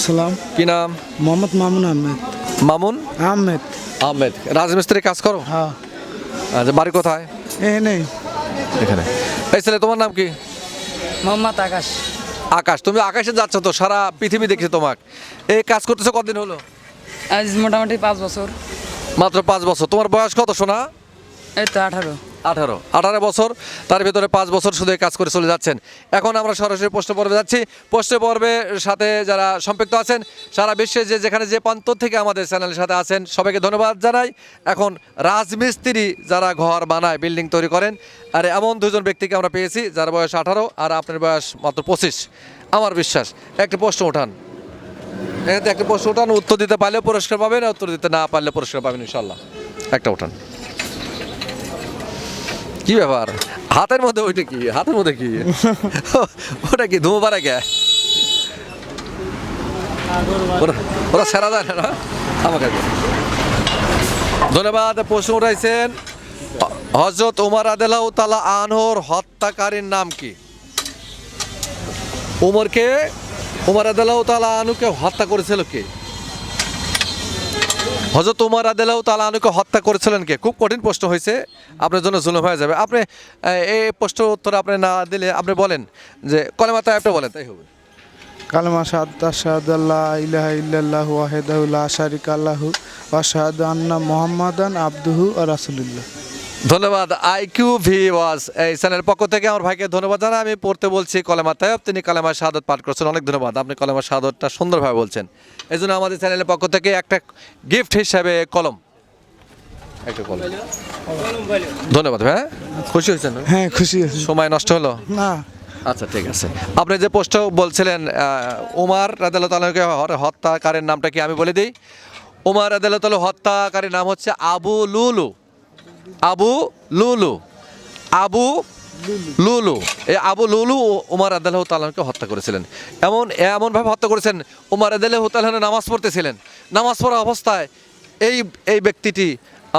আসসালাম। কি নাম? মোহাম্মদ মামুন আহমেদ। মামুন আহমেদ। আহমেদ। রাজমিস্ত্রি কাজ করো? হ্যাঁ। আচ্ছা, বাড়ি কোথায়? নেই। এখানে। এই ছেলে, তোমার নাম কি? মোহাম্মদ আকাশ। আকাশ। তুমি আকাশে যাচ্ছ তো, সারা পৃথিবী দেখছে তোমাকে। এই কাজ করতেছো কতদিন হলো? আজ মোটামুটি 5 বছর। মাত্র 5 বছর। তোমার বয়স কত সোনা? এই তো 18। 18 বছর। তার ভিতরে 5 বছর শুধু এই কাজ করে চলে যাচ্ছেন। এখন আমরা সরাসরি প্রশ্ন পর্বে যাচ্ছি। প্রশ্ন পর্বের সাথে যারা সম্পৃক্ত আছেন সারা বিশ্বে, যেখানে যে প্রান্ত থেকে আমাদের চ্যানেলের সাথে আছেন, সবাইকে ধন্যবাদ জানাই। এখন রাজমিস্ত্রি যারা ঘর বানায়, বিল্ডিং তৈরি করেন, আর এমন দুজন ব্যক্তিকে আমরা পেয়েছি যার বয়স 18 আর আপনার বয়স মাত্র 25। আমার বিশ্বাস একটা প্রশ্ন ওঠান, এতে একটা প্রশ্ন ওঠান, উত্তর দিতে পারলে পুরস্কার পাবেন, উত্তর দিতে না পারলে পুরস্কার পাবেন ইনশাল্লাহ। একটা ওঠান। কি ব্যাপার? হাতের মধ্যে ওইটা কি? হাতের মধ্যে কি? ওটা কি ধুমো কে? ওরা সেরা যায় না আমাকে। ধন্যবাদ। প্রশ্ন উঠাইছেন হযরত ওমর রাদিয়াল্লাহু তাআলা আনহুর হত্যাকারীর নাম কি? ওমর রাদিয়াল্লাহু তাআলা আনহুকে হত্যা করেছিল কে? হযরত ওমর রাদিয়াল্লাহু তাআলা আনহুকে হত্যা করেছিলেন কে? খুব কঠিন প্রশ্ন হয়েছে, আপনার জন্য জুলুম হয়ে যাবে। আপনি এই প্রশ্নের উত্তর আপনি না দিলে আপনি বলেন যে কলেমা তাইয়্যিবটা বলেন, তাই হবে। কালেমা আশহাদু আল্লা ইলাহা ইল্লাল্লাহু ওয়াহদাহু লা শারিকা লাহু ওয়া আশহাদু আন্না মুহাম্মাদান আবদুহু ওয়া রাসূলুল্লাহ। ধন্যবাদ। আইকিউ ভিউয়ার্স এই চ্যানেলের পক্ষ থেকে আমার ভাইকে ধন্যবাদ জানাই। আমি পড়তে বলছি কলেমা তাইয়্যিব, তিনি কলেমা শাহাদাত পাঠ করছেন। অনেক ধন্যবাদ, আপনি কলেমা শাহাদাতটা সুন্দরভাবে বলছেন। এই জন্য আমাদের চ্যানেলের পক্ষ থেকে একটা গিফট হিসাবে কলম, একটা কলম। ধন্যবাদ ভাই। খুশি হয়েছেন? হ্যাঁ, খুশি আছি। সময় নষ্ট হলো না। আচ্ছা, ঠিক আছে। আপনি যে প্রশ্ন বলছিলেন ওমর রাদিয়াল্লাহু তাআলাকে হত্যাকারীর নামটা কি আমি বলে দিই। ওমর রাদিয়াল্লাহু তাআলা হত্যাকারীর নাম হচ্ছে আবু লুলু। আবু লুলু। আবু লুলু। এই আবু লুলু ওমর রাদিয়াল্লাহু তাআলাকে হত্যা করেছিলেন। এমনভাবে হত্যা করেছেন, ওমর রাদিয়াল্লাহু তাআলা নামাজ পড়তেছিলেন। নামাজ পড়া অবস্থায় এই ব্যক্তিটি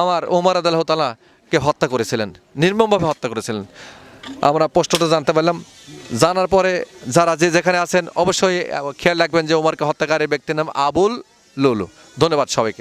আমার ওমর রাদিয়াল্লাহু তাআলাকে হত্যা করেছিলেন, নির্মমভাবে হত্যা করেছিলেন। আমরা প্রশ্নটা জানতে পারলাম। জানার পরে যারা যেখানে আছেন অবশ্যই খেয়াল রাখবেন যে ওমরকে হত্যাকারী ব্যক্তির নাম আবুল লুলু। ধন্যবাদ সবাইকে।